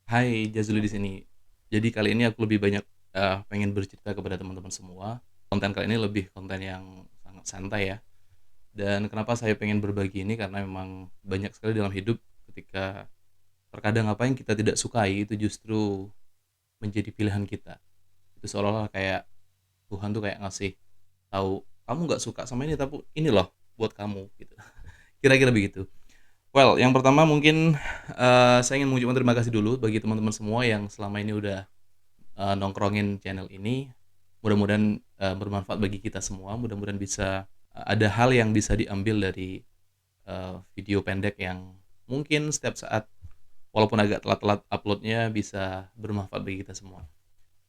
Hai, Jazuli di sini. Jadi kali ini aku lebih banyak, pengen bercerita kepada teman-teman semua. Konten kali ini lebih konten yang sangat santai ya, dan kenapa saya pengen berbagi ini karena memang banyak sekali dalam hidup ketika terkadang apa yang kita tidak sukai itu justru menjadi pilihan kita. Itu seolah-olah kayak Tuhan tuh kayak ngasih tahu, "Kamu nggak suka sama ini, tapi ini loh buat kamu," gitu. Kira-kira begitu. Well, yang pertama mungkin, saya ingin mengucapkan terima kasih dulu bagi teman-teman semua yang selama ini udah nongkrongin channel ini. Mudah-mudahan bermanfaat bagi kita semua. Mudah-mudahan bisa ada hal yang bisa diambil dari video pendek yang mungkin setiap saat, walaupun agak telat-telat uploadnya, bisa bermanfaat bagi kita semua.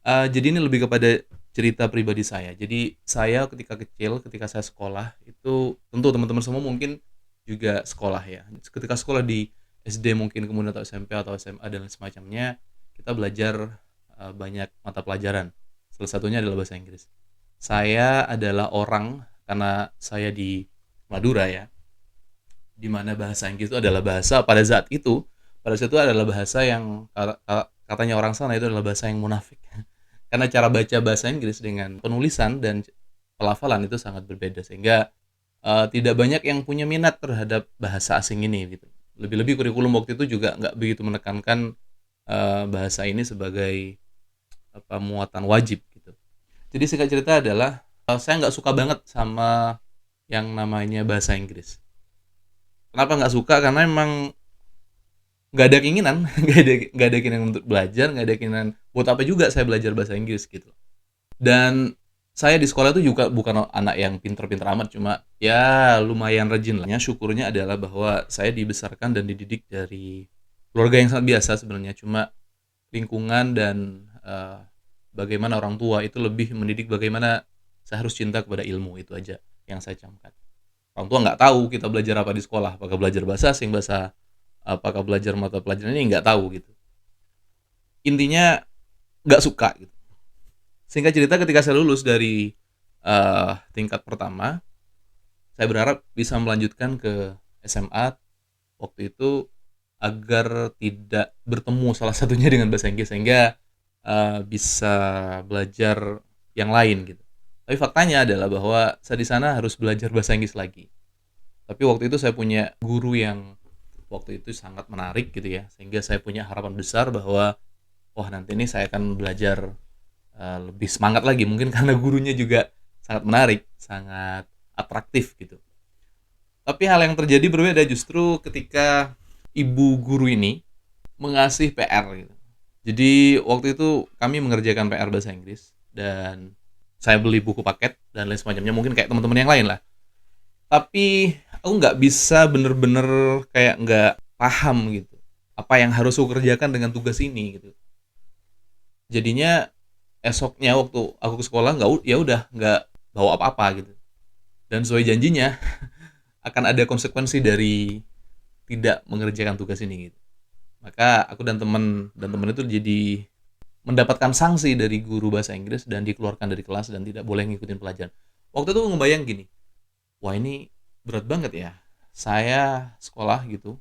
Jadi ini lebih kepada cerita pribadi saya. Jadi saya ketika kecil, ketika saya sekolah itu tentu teman-teman semua mungkin juga sekolah ya. Ketika sekolah di SD mungkin, kemudian atau SMP atau SMA dan lain semacamnya, kita belajar banyak mata pelajaran. Salah satunya adalah bahasa Inggris. Saya adalah orang, karena saya di Madura ya, di mana bahasa Inggris itu adalah bahasa pada saat itu adalah bahasa yang katanya orang sana itu adalah bahasa yang munafik. Karena cara baca bahasa Inggris dengan penulisan dan pelafalan itu sangat berbeda, sehingga tidak banyak yang punya minat terhadap bahasa asing ini gitu. Lebih-lebih kurikulum waktu itu juga nggak begitu menekankan bahasa ini sebagai apa, muatan wajib gitu. Jadi singkat cerita adalah saya nggak suka banget sama yang namanya bahasa Inggris. Kenapa nggak suka? Karena emang nggak ada keinginan, nggak ada keinginan untuk belajar, nggak ada keinginan buat apa juga saya belajar bahasa Inggris gitu. Dan saya di sekolah itu juga bukan anak yang pinter-pinter amat, cuma ya lumayan rajin lah. Syukurnya adalah bahwa saya dibesarkan dan dididik dari keluarga yang sangat biasa sebenarnya, cuma lingkungan dan bagaimana orang tua itu lebih mendidik bagaimana saya harus cinta kepada ilmu, itu aja yang saya camkan. Orang tua nggak tahu kita belajar apa di sekolah, apakah belajar bahasa asing, apakah belajar mata pelajaran ini, nggak tahu gitu. Intinya nggak suka gitu. Singkat cerita, ketika saya lulus dari tingkat pertama, saya berharap bisa melanjutkan ke SMA waktu itu agar tidak bertemu salah satunya dengan bahasa Inggris, sehingga bisa belajar yang lain gitu. Tapi faktanya adalah bahwa saya di sana harus belajar bahasa Inggris lagi. Tapi waktu itu saya punya guru yang waktu itu sangat menarik gitu ya, sehingga saya punya harapan besar bahwa wah, nanti ini saya akan belajar lebih semangat lagi, mungkin karena gurunya juga sangat menarik, sangat atraktif gitu. Tapi hal yang terjadi berbeda justru ketika ibu guru ini mengasih PR gitu. Jadi waktu itu kami mengerjakan PR bahasa Inggris dan saya beli buku paket dan lain semacamnya, mungkin kayak teman-teman yang lain lah. Tapi aku nggak bisa bener-bener, kayak nggak paham gitu apa yang harus aku kerjakan dengan tugas ini gitu. Jadinya esoknya waktu aku ke sekolah, ya udah nggak bawa apa-apa gitu. Dan sesuai janjinya akan ada konsekuensi dari tidak mengerjakan tugas ini gitu. Maka aku dan teman itu jadi mendapatkan sanksi dari guru bahasa Inggris dan dikeluarkan dari kelas dan tidak boleh ngikutin pelajaran. Waktu itu ngebayang gini, wah ini berat banget ya. Saya sekolah gitu,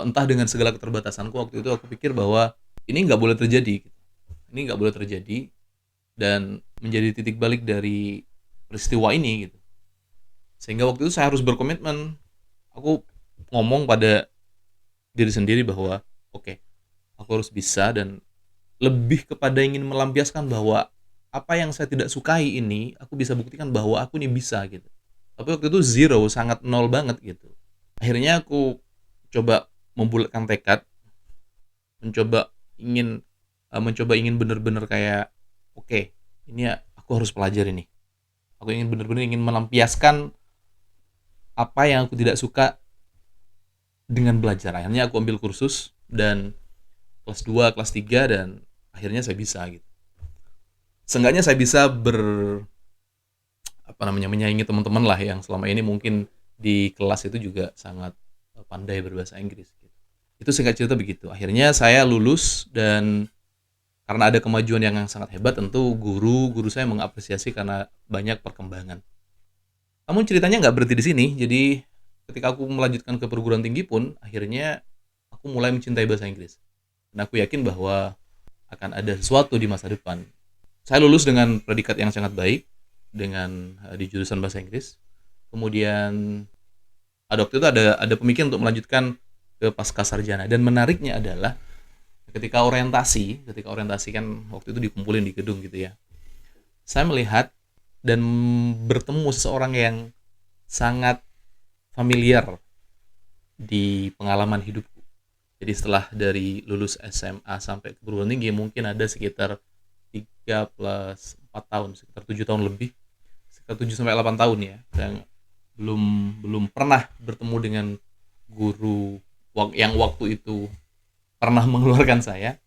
entah dengan segala keterbatasanku waktu itu, aku pikir bahwa ini nggak boleh terjadi. Ini nggak boleh terjadi dan menjadi titik balik dari peristiwa ini gitu. Sehingga waktu itu saya harus berkomitmen. Aku ngomong pada diri sendiri bahwa oke, okay, aku harus bisa, dan lebih kepada ingin melampiaskan bahwa apa yang saya tidak sukai ini aku bisa buktikan bahwa aku ini bisa gitu. Tapi waktu itu zero, sangat nol banget gitu. Akhirnya aku coba membulatkan tekad, mencoba ingin bener-bener kayak oke, okay, ini ya aku harus pelajari ini. Aku ingin bener-bener ingin melampiaskan apa yang aku tidak suka dengan belajar. Akhirnya aku ambil kursus dan kelas 2, kelas 3, dan akhirnya saya bisa gitu. Seenggaknya saya bisa menyaingi teman-teman lah yang selama ini mungkin di kelas itu juga sangat pandai berbahasa Inggris gitu. Itu singkat cerita begitu. Akhirnya saya lulus, dan karena ada kemajuan yang sangat hebat, tentu guru saya mengapresiasi karena banyak perkembangan. Namun ceritanya nggak berhenti di sini. Jadi ketika aku melanjutkan ke perguruan tinggi pun, akhirnya aku mulai mencintai bahasa Inggris. Dan aku yakin bahwa akan ada sesuatu di masa depan. Saya lulus dengan predikat yang sangat baik dengan di jurusan bahasa Inggris. Kemudian waktu itu ada pemikiran untuk melanjutkan ke pasca sarjana, dan menariknya adalah ketika orientasi kan waktu itu dikumpulin di gedung gitu ya. Saya melihat dan bertemu seseorang yang sangat familiar di pengalaman hidupku. Jadi setelah dari lulus SMA sampai ke perguruan tinggi mungkin ada sekitar 3 plus 4 tahun, sekitar 7 tahun lebih. Sekitar 7 sampai 8 tahun ya. Dan belum belum pernah bertemu dengan guru yang waktu itu pernah mengeluarkan saya.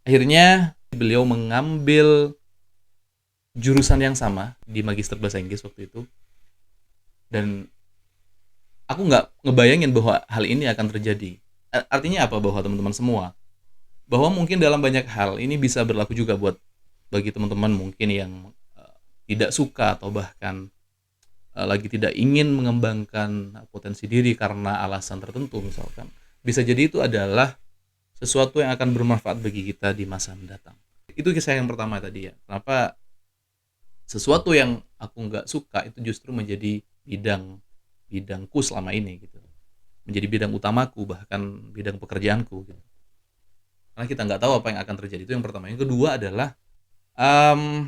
Akhirnya beliau mengambil jurusan yang sama di Magister Bahasa Inggris waktu itu, dan aku nggak ngebayangin bahwa hal ini akan terjadi. Artinya apa? Bahwa teman-teman semua, bahwa mungkin dalam banyak hal ini bisa berlaku juga bagi teman-teman mungkin yang tidak suka atau bahkan lagi tidak ingin mengembangkan potensi diri karena alasan tertentu misalkan. Bisa jadi itu adalah sesuatu yang akan bermanfaat bagi kita di masa mendatang. Itu kisah yang pertama tadi ya. Kenapa sesuatu yang aku nggak suka itu justru menjadi bidangku selama ini gitu. Menjadi bidang utamaku, bahkan bidang pekerjaanku gitu. Karena kita nggak tahu apa yang akan terjadi. Itu yang pertama. Yang kedua adalah um,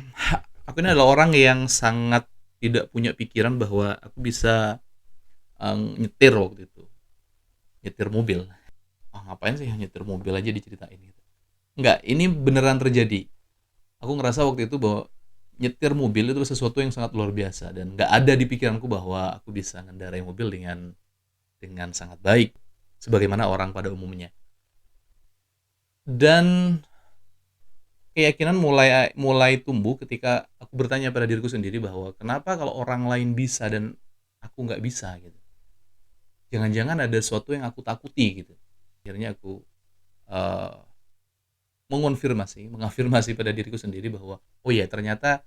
aku ini adalah orang yang sangat tidak punya pikiran bahwa aku bisa nyetir waktu itu. Nyetir mobil. Ngapain sih nyetir mobil aja diceritain gitu. Enggak, ini beneran terjadi. Aku ngerasa waktu itu bahwa nyetir mobil itu sesuatu yang sangat luar biasa, dan nggak ada di pikiranku bahwa aku bisa mengendarai mobil dengan sangat baik sebagaimana orang pada umumnya. Dan keyakinan mulai tumbuh ketika aku bertanya pada diriku sendiri bahwa kenapa kalau orang lain bisa dan aku nggak bisa gitu. Jangan-jangan ada sesuatu yang aku takuti gitu. Akhirnya aku uh, mengafirmasi pada diriku sendiri bahwa oh iya, ternyata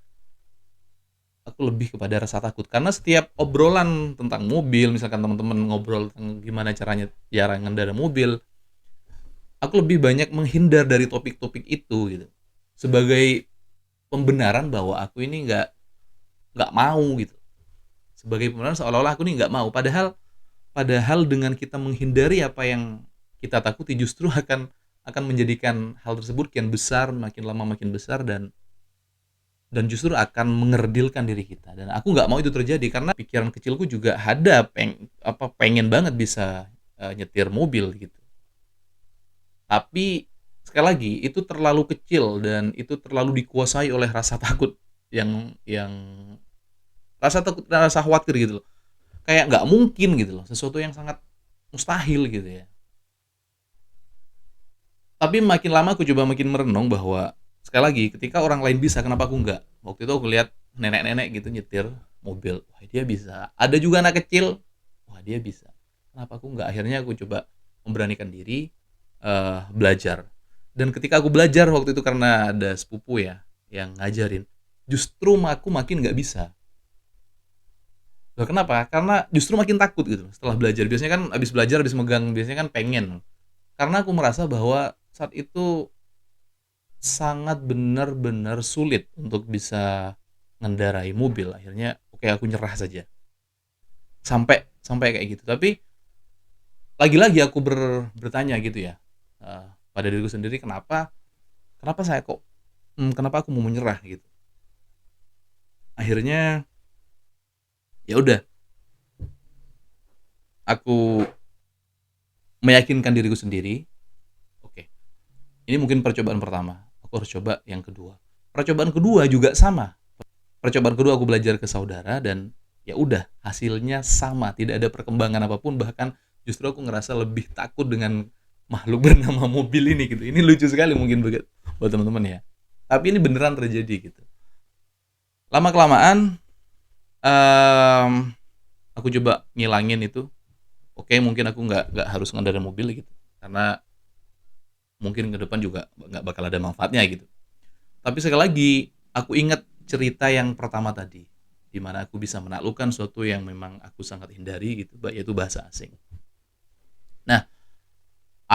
aku lebih kepada rasa takut. Karena setiap obrolan tentang mobil, misalkan teman-teman ngobrol tentang gimana cara ngendara mobil, aku lebih banyak menghindar dari topik-topik itu gitu. Sebagai pembenaran bahwa aku ini nggak mau gitu. Sebagai pembenaran seolah-olah aku ini nggak mau. Padahal dengan kita menghindari apa yang kita takuti justru akan menjadikan hal tersebut kian besar, makin lama makin besar, dan justru akan mengerdilkan diri kita. Dan aku nggak mau itu terjadi karena pikiran kecilku juga ada pengen banget bisa nyetir mobil gitu. Tapi sekali lagi itu terlalu kecil dan itu terlalu dikuasai oleh rasa takut yang rasa takut dan rasa khawatir gitu loh. Kayak nggak mungkin gitu loh, sesuatu yang sangat mustahil gitu ya. Tapi makin lama aku coba makin merenung bahwa sekali lagi ketika orang lain bisa, kenapa aku nggak? Waktu itu aku lihat nenek-nenek gitu nyetir mobil, wah dia bisa. Ada juga anak kecil, wah dia bisa. Kenapa aku nggak? Akhirnya aku coba memberanikan diri belajar. Dan ketika aku belajar waktu itu karena ada sepupu ya yang ngajarin, justru aku makin nggak bisa. Loh, kenapa? Karena justru makin takut gitu setelah belajar. Biasanya kan abis belajar, abis megang, biasanya kan pengen. Karena aku merasa bahwa saat itu sangat benar-benar sulit untuk bisa mengendarai mobil. Akhirnya oke, aku nyerah saja. Sampai kayak gitu. Tapi lagi-lagi aku bertanya gitu ya, pada diriku sendiri, kenapa saya kok kenapa aku mau menyerah gitu. Akhirnya ya udah, aku meyakinkan diriku sendiri, oke, ini mungkin percobaan pertama, aku harus coba yang kedua. Percobaan kedua juga sama. Percobaan kedua aku belajar ke saudara, dan ya udah, hasilnya sama, tidak ada perkembangan apapun. Bahkan justru aku ngerasa lebih takut dengan makhluk bernama mobil ini gitu. Ini lucu sekali mungkin buat teman-teman ya. Tapi ini beneran terjadi gitu. Lama kelamaan aku coba ngilangin itu. Oke, mungkin aku nggak harus ngendarin mobil gitu, karena mungkin ke depan juga nggak bakal ada manfaatnya gitu. Tapi sekali lagi aku ingat cerita yang pertama tadi, di mana aku bisa menaklukkan sesuatu yang memang aku sangat hindari gitu, yaitu bahasa asing. Nah,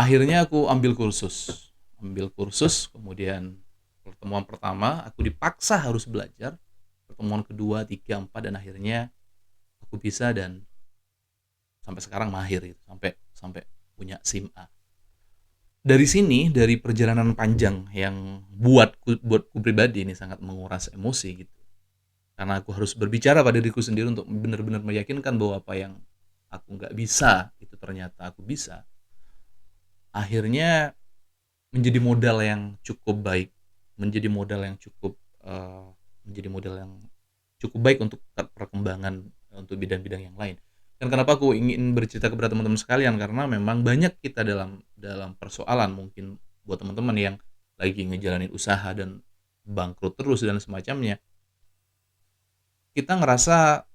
Akhirnya aku ambil kursus, kemudian pertemuan pertama aku dipaksa harus belajar, pertemuan kedua, 3, 4, dan akhirnya aku bisa dan sampai sekarang mahir gitu, sampai sampai punya SIM A. Dari sini, dari perjalanan panjang yang buatku pribadi ini sangat menguras emosi gitu. Karena aku harus berbicara pada diriku sendiri untuk benar-benar meyakinkan bahwa apa yang aku nggak bisa, itu ternyata aku bisa. Akhirnya menjadi modal yang cukup baik, menjadi modal yang cukup, menjadi modal yang cukup baik untuk perkembangan, untuk bidang-bidang yang lain. Dan kenapa aku ingin bercerita kepada teman-teman sekalian, karena memang banyak kita dalam dalam persoalan, mungkin buat teman-teman yang lagi ngejalanin usaha dan bangkrut terus dan semacamnya, kita ngerasa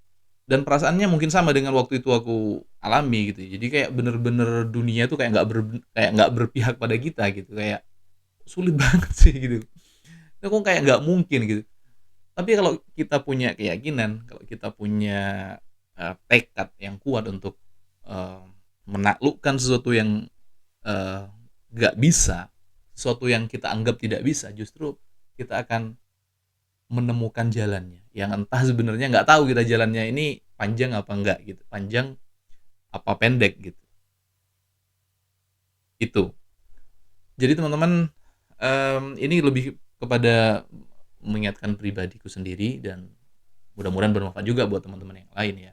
dan perasaannya mungkin sama dengan waktu itu aku alami gitu. Jadi kayak bener-bener dunia tuh kayak nggak berpihak pada kita gitu, kayak sulit banget sih gitu. Itu kok kayak nggak mungkin gitu. Tapi kalau kita punya keyakinan, kalau kita punya, tekad yang kuat untuk, eee, menaklukkan sesuatu yang, eee, nggak bisa, sesuatu yang kita anggap tidak bisa, justru kita akan menemukan jalannya. Yang entah sebenarnya nggak tahu kita jalannya ini panjang apa enggak gitu, panjang apa pendek gitu, itu. Jadi teman-teman, ini lebih kepada mengingatkan pribadiku sendiri dan mudah-mudahan bermanfaat juga buat teman-teman yang lain ya.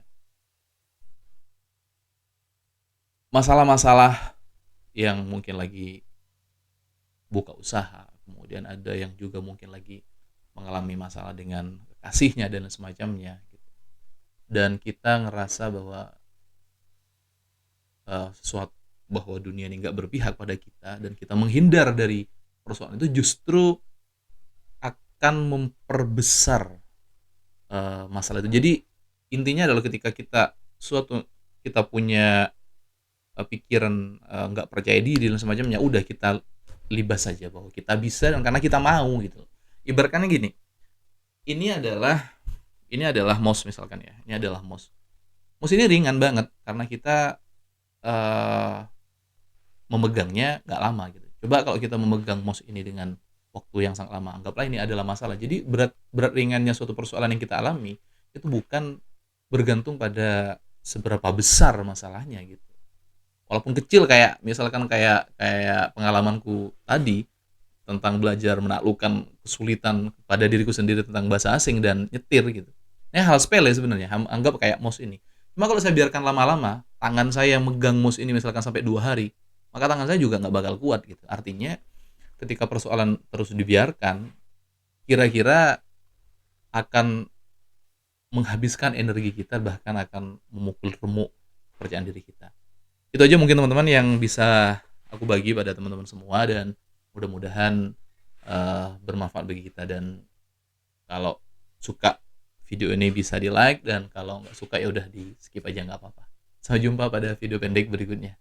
Masalah-masalah yang mungkin lagi buka usaha, kemudian ada yang juga mungkin lagi mengalami masalah dengan kekasihnya dan semacamnya gitu. Dan kita ngerasa bahwa, sesuatu bahwa dunia ini nggak berpihak pada kita dan kita menghindar dari persoalan itu justru akan memperbesar, masalah itu. Jadi intinya adalah ketika kita punya, pikiran, nggak percaya diri dan semacamnya, udah kita libas saja bahwa kita bisa dan karena kita mau gitu. Ibaratkannya gini, ini adalah ini adalah mouse misalkan ya, ini adalah mouse. Mouse ini ringan banget karena kita, eee, memegangnya nggak lama gitu. Coba kalau kita memegang mouse ini dengan waktu yang sangat lama, anggaplah ini adalah masalah. Jadi berat berat ringannya suatu persoalan yang kita alami, itu bukan bergantung pada seberapa besar masalahnya gitu. Walaupun kecil kayak misalkan kayak kayak pengalamanku tadi, tentang belajar menaklukkan kesulitan pada diriku sendiri tentang bahasa asing dan nyetir gitu. Ini hal sepele sebenarnya, anggap kayak mouse ini. Cuma kalau saya biarkan lama-lama, tangan saya megang mouse ini misalkan sampai 2 hari, maka tangan saya juga nggak bakal kuat gitu. Artinya ketika persoalan terus dibiarkan, kira-kira akan menghabiskan energi kita, bahkan akan memukul remuk kepercayaan diri kita. Itu aja mungkin teman-teman yang bisa aku bagi pada teman-teman semua dan mudah-mudahan, bermanfaat bagi kita dan kalau suka video ini bisa di-like dan kalau nggak suka ya udah di-skip aja nggak apa-apa. Sampai jumpa pada video pendek berikutnya.